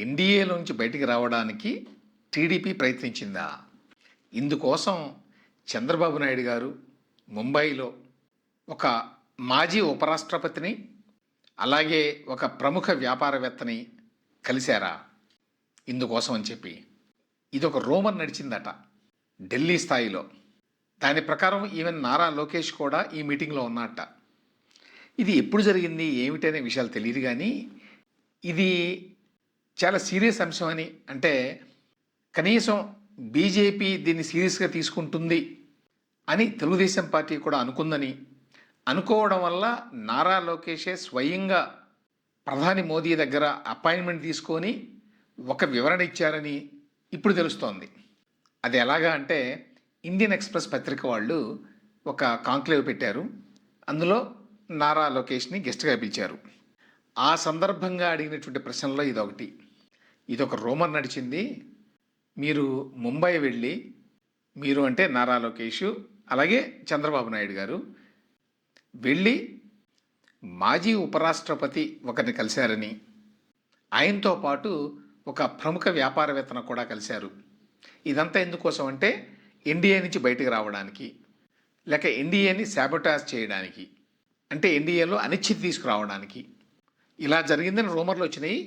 ఎన్డీఏలోంచి బయటికి రావడానికి టీడీపీ ప్రయత్నించిందా? ఇందుకోసం చంద్రబాబు నాయుడు గారు ముంబైలో ఒక మాజీ ఉపరాష్ట్రపతిని, అలాగే ఒక ప్రముఖ వ్యాపారవేత్తని కలిశారా ఇందుకోసం అని చెప్పి? ఇది ఒక రూమర్ నడిచిందట ఢిల్లీ స్థాయిలో. దాని ప్రకారం ఈవెన్ నారా లోకేష్ కూడా ఈ మీటింగ్లో ఉన్నట్ట. ఇది ఎప్పుడు జరిగింది ఏమిటనే విషయాలు తెలియదు, కానీ ఇది చాలా సీరియస్ అంశం అని, అంటే కనీసం బీజేపీ దీన్ని సీరియస్గా తీసుకుంటుంది అని తెలుగుదేశం పార్టీ కూడా అనుకుందని అనుకోవడం వల్ల నారా లోకేషే స్వయంగా ప్రధాని మోదీ దగ్గర అపాయింట్మెంట్ తీసుకొని ఒక వివరణ ఇచ్చారని ఇప్పుడు తెలుస్తోంది. అది ఎలాగా అంటే, ఇండియన్ ఎక్స్ప్రెస్ పత్రిక వాళ్ళు ఒక కాంక్లేవ్ పెట్టారు. అందులో నారా లోకేష్ని గెస్ట్గా పిలిచారు. ఆ సందర్భంగా అడిగినటువంటి ప్రశ్నల్లో ఇదొకటి. ఇదొక రూమర్ నడిచింది. మీరు ముంబై వెళ్ళి, మీరు అంటే నారా లోకేష్ అలాగే చంద్రబాబు నాయుడు గారు వెళ్ళి మాజీ ఉపరాష్ట్రపతి ఒకరిని కలిశారని, ఆయనతో పాటు ఒక ప్రముఖ వ్యాపారవేత్తను కూడా కలిశారు. ఇదంతా ఎందుకోసం అంటే ఎన్డీఏ నుంచి బయటకు రావడానికి, లేక ఎన్డీఏని శాబొటాజ్ చేయడానికి, అంటే ఎన్డీఏలో అనిశ్చితి తీసుకురావడానికి ఇలా జరిగిందని రూమర్లు వచ్చినాయి.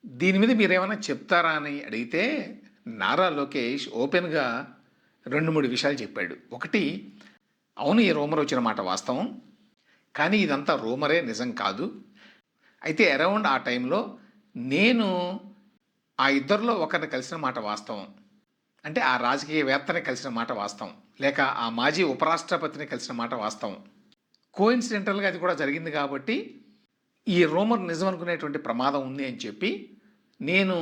దీని మీద మీరేమైనా చెప్తారా అని అడిగితే నారా లోకేష్ ఓపెన్గా 2-3 విషయాలు చెప్పాడు. ఒకటి, అవును ఈ రూమర్ వచ్చిన మాట వాస్తవం, కానీ ఇదంతా రూమరే, నిజం కాదు. అయితే అరౌండ్ ఆ టైంలో నేను ఆ ఇద్దరిలో ఒకరిని కలిసిన మాట వాస్తవం, అంటే ఆ రాజకీయవేత్తని కలిసిన మాట వాస్తవం, లేక ఆ మాజీ ఉపరాష్ట్రపతిని కలిసిన మాట వాస్తవం. కోఇన్సిడెంటల్గా అది కూడా జరిగింది కాబట్టి ఈ రూమర్ నిజం అనుకునేటువంటి ప్రమాదం ఉంది అని చెప్పి నేను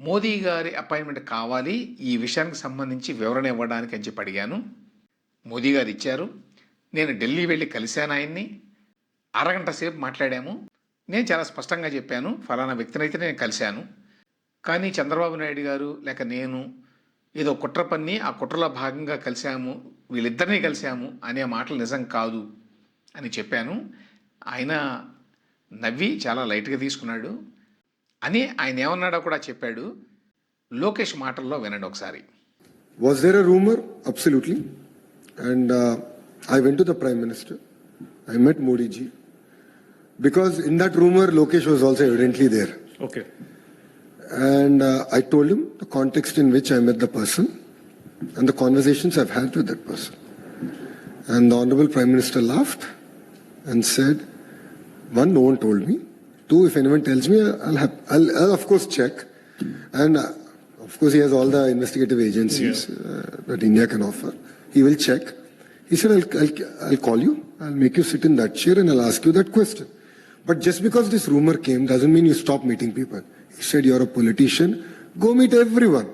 మోదీ గారి అపాయింట్మెంట్ కావాలి ఈ విషయానికి సంబంధించి వివరణ ఇవ్వడానికి అని చెప్పి అడిగాను. మోదీ గారు ఇచ్చారు. నేను ఢిల్లీ వెళ్ళి కలిశాను ఆయన్ని. అరగంట సేపు మాట్లాడాము. నేను చాలా స్పష్టంగా చెప్పాను, ఫలానా వ్యక్తినైతే నేను కలిశాను, కానీ చంద్రబాబు నాయుడు గారు లేక నేను ఏదో కుట్ర పన్ని ఆ కుట్రలో భాగంగా కలిశాము, వీళ్ళిద్దరినీ కలిశాము అనే మాటలు నిజం కాదు అని చెప్పాను. ఆయన నవ్వి చాలా లైట్గా తీసుకున్నాడు అని ఆయన ఏమన్నాడో కూడా చెప్పాడు. లోకేష్ మాటల్లో వినండి ఒకసారి. Was there a rumor? Absolutely. And I went to the Prime Minister. I met Modi ji. Because in that rumor, Lokesh was also evidently there. Okay. And I told him the context in which I met the person and the conversations I've had with that person. And the Honorable Prime Minister laughed and said, one, no one told me. Two, if anyone tells me, I'll of course check. And of course, he has all the investigative agencies that India can offer. He will check. He said, I'll call you. I'll make you sit in that chair and I'll ask you that question. But just because this rumor came doesn't mean you stop meeting people. He said, you're a politician. Go meet everyone.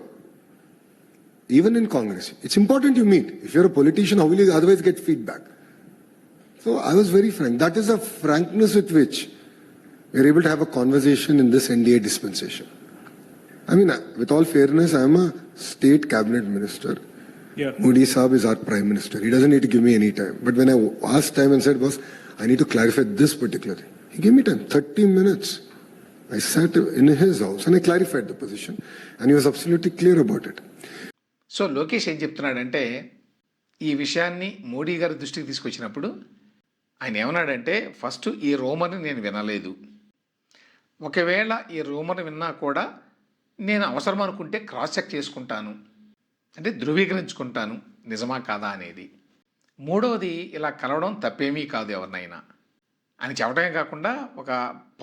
Even in Congress. It's important you meet. If you're a politician, how will you otherwise get feedback? So I was very frank. That is the frankness with which we're able to have a conversation in this NDA dispensation. I mean, with all fairness, I'm a state cabinet minister. Yeah. Modi Saab is our prime minister. He doesn't need to give me any time. But when I asked time and said, boss, I need to clarify this particular thing, he gave me time, 30 minutes. I sat in his house and I clarified the position. And he was absolutely clear about it. So Lokesh ఏం చెప్తున్నాడంటే, ఈ విషయాన్ని మోడీ గారి దృష్టికి తీసుకొచ్చినప్పుడు ఆయన ఏమన్నాడంటే, first ఈ రూమర్ని నేను వినలేదు, ఒకవేళ ఈ రూమర్ని విన్నా కూడా నేను అవసరం అనుకుంటే క్రాస్ చెక్ చేసుకుంటాను, అంటే ధృవీకరించుకుంటాను నిజమా కాదా అనేది. మూడవది, ఇలా కలవడం తప్పేమీ కాదు ఎవరినైనా అని చెప్పడమే కాకుండా, ఒక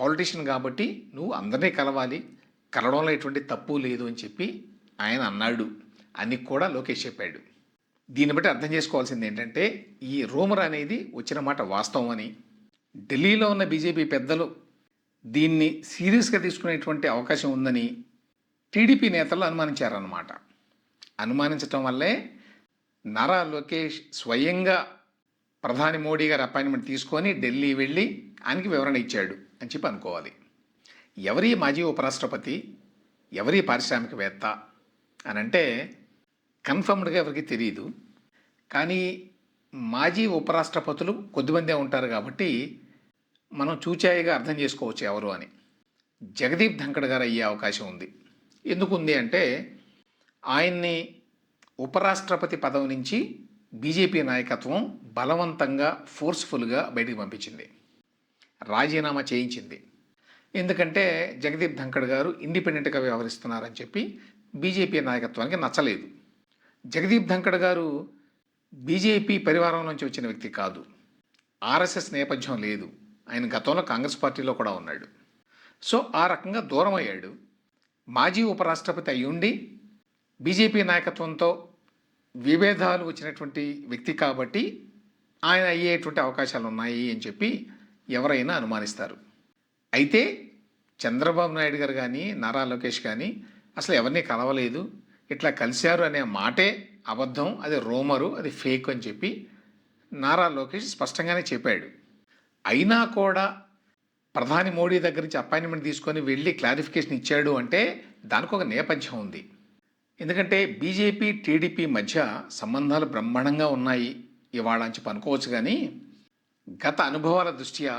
పాలిటీషియన్ కాబట్టి నువ్వు అందరినీ కలవాలి, కలవడంలో ఎటువంటి తప్పు లేదు అని చెప్పి ఆయన అన్నాడు అని కూడా లోకేష్ చెప్పాడు. దీన్ని బట్టి అర్థం చేసుకోవాల్సింది ఏంటంటే, ఈ రూమర్ అనేది వచ్చిన మాట వాస్తవం అని, ఢిల్లీలో ఉన్న బీజేపీ పెద్దలు దీన్ని సీరియస్గా తీసుకునేటువంటి అవకాశం ఉందని టీడీపీ నేతలు అనుమానించారన్నమాట. అనుమానించటం వల్లే నారా లోకేష్ స్వయంగా ప్రధాని మోడీ గారి అపాయింట్మెంట్ తీసుకొని ఢిల్లీ వెళ్ళి ఆయనకి వివరణ ఇచ్చాడు అని చెప్పి అనుకోవాలి. ఎవరి మాజీ ఉపరాష్ట్రపతి, ఎవరి పారిశ్రామికవేత్త అని అంటే కన్ఫర్మ్డ్గా ఎవరికి తెలియదు. కానీ మాజీ ఉపరాష్ట్రపతులు కొద్దిమందే ఉంటారు కాబట్టి మనం చూచాయిగా అర్థం చేసుకోవచ్చు ఎవరు అని. జగదీప్ ధంకడ్ గారు అయ్యే అవకాశం ఉంది. ఎందుకు ఉంది అంటే ఆయన్ని ఉపరాష్ట్రపతి పదవి నుంచి బీజేపీ నాయకత్వం బలవంతంగా ఫోర్స్ఫుల్గా బయటికి పంపించింది, రాజీనామా చేయించింది. ఎందుకంటే జగదీప్ ధంకడ్ గారు ఇండిపెండెంట్గా వ్యవహరిస్తున్నారని చెప్పి బీజేపీ నాయకత్వానికి నచ్చలేదు. జగదీప్ ధంకడ్ గారు బీజేపీ పరివారం నుంచి వచ్చిన వ్యక్తి కాదు, ఆర్ఎస్ఎస్ నేపథ్యం లేదు, ఆయన గతంలో కాంగ్రెస్ పార్టీలో కూడా ఉన్నాడు. సో ఆ రకంగా దూరం అయ్యాడు. మాజీ ఉపరాష్ట్రపతి అయ్యుండి బీజేపీ నాయకత్వంతో విభేదాలు వచ్చినటువంటి వ్యక్తి కాబట్టి ఆయన అయ్యేటువంటి అవకాశాలు ఉన్నాయి అని చెప్పి ఎవరైనా అనుమానిస్తారు. అయితే చంద్రబాబు నాయుడు గారు కానీ నారా లోకేష్ కానీ అసలు ఎవరిని కలవలేదు, ఇట్లా కలిశారు అనే మాటే అబద్ధం, అది రూమరు, అది ఫేక్ అని చెప్పి నారా లోకేష్ స్పష్టంగానే చెప్పాడు. అయినా కూడా ప్రధాని మోడీ దగ్గర నుంచి అపాయింట్మెంట్ తీసుకొని వెళ్ళి క్లారిఫికేషన్ ఇచ్చాడు అంటే దానికి ఒక నేపథ్యం ఉంది. ఎందుకంటే బీజేపీ టీడీపీ మధ్య సంబంధాలు బ్రహ్మాండంగా ఉన్నాయి ఇవాళ అని చెప్పి అనుకోవచ్చు. కానీ గత అనుభవాల దృష్ట్యా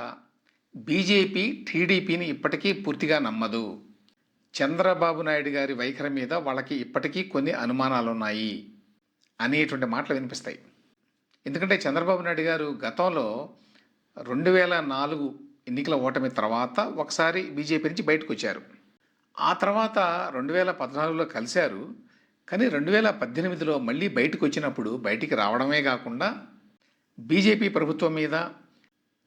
బీజేపీ టీడీపీని ఇప్పటికీ పూర్తిగా నమ్మదు. చంద్రబాబు నాయుడు గారి వైఖరి మీద వాళ్ళకి ఇప్పటికీ కొన్ని అనుమానాలు ఉన్నాయి అనేటువంటి మాటలు వినిపిస్తాయి. ఎందుకంటే చంద్రబాబు నాయుడు గారు గతంలో 2004 ఎన్నికల ఓటమి తర్వాత ఒకసారి బీజేపీ నుంచి బయటకు వచ్చారు. ఆ తర్వాత 2014లో కలిశారు. కానీ 2018లో మళ్ళీ బయటకు వచ్చినప్పుడు బయటికి రావడమే కాకుండా బీజేపీ ప్రభుత్వం మీద,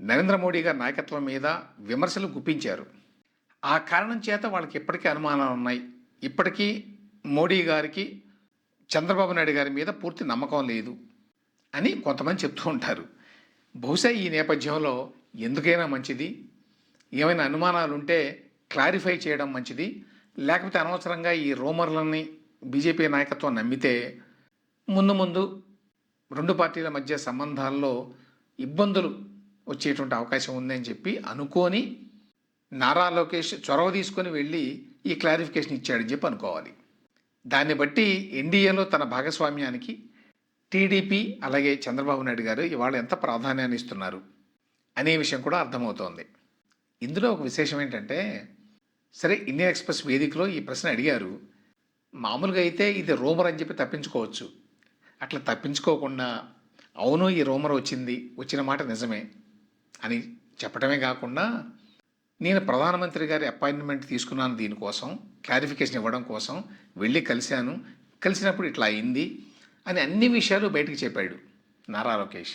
నరేంద్ర మోడీ గారి నాయకత్వం మీద విమర్శలు గుప్పించారు. ఆ కారణం చేత వాళ్ళకి ఇప్పటికీ అనుమానాలు ఉన్నాయి. ఇప్పటికీ మోడీ గారికి చంద్రబాబు నాయుడు గారి మీద పూర్తి నమ్మకం లేదు అని కొంతమంది చెప్తూ ఉంటారు. బహుశా ఈ నేపథ్యంలో ఎందుకైనా మంచిది, ఏమైనా అనుమానాలు ఉంటే క్లారిఫై చేయడం మంచిది, లేకపోతే అనవసరంగా ఈ రూమర్లని బీజేపీ నాయకత్వం నమ్మితే ముందు ముందు రెండు పార్టీల మధ్య సంబంధాల్లో ఇబ్బందులు వచ్చేటువంటి అవకాశం ఉందని చెప్పి అనుకొని నారా లోకేష్ చొరవ తీసుకొని వెళ్ళి ఈ క్లారిఫికేషన్ ఇచ్చాడని చెప్పి అనుకోవాలి. దాన్ని బట్టి ఎన్డీఏలో తన భాగస్వామ్యానికి టీడీపీ అలాగే చంద్రబాబు నాయుడు గారు ఇవాళ ఎంత ప్రాధాన్యాన్ని ఇస్తున్నారు అనే విషయం కూడా అర్థమవుతోంది. ఇందులో ఒక విశేషం ఏంటంటే, సరే ఇండియన్ ఎక్స్ప్రెస్ వేదికలో ఈ ప్రశ్న అడిగారు. మామూలుగా అయితే ఇది రూమర్ అని చెప్పి తప్పించుకోవచ్చు. అట్లా తప్పించుకోకుండా అవును ఈ రూమర్ వచ్చిన మాట నిజమే అని చెప్పడమే కాకుండా నేను ప్రధానమంత్రి గారి అపాయింట్మెంట్ తీసుకున్నాను, దీనికోసం క్లారిఫికేషన్ ఇవ్వడం కోసం వెళ్ళి కలిసినప్పుడు ఇట్లా అయింది అని అన్ని విషయాలు బయటికి చెప్పాడు నారా లోకేష్.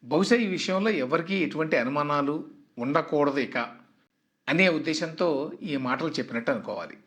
బహుశా ఈ విషయంలో ఎవరికీ ఎటువంటి అనుమానాలు ఉండకూడదు ఇక అనే ఉద్దేశంతో ఈ మాటలు చెప్పినట్టు అనుకోవాలి.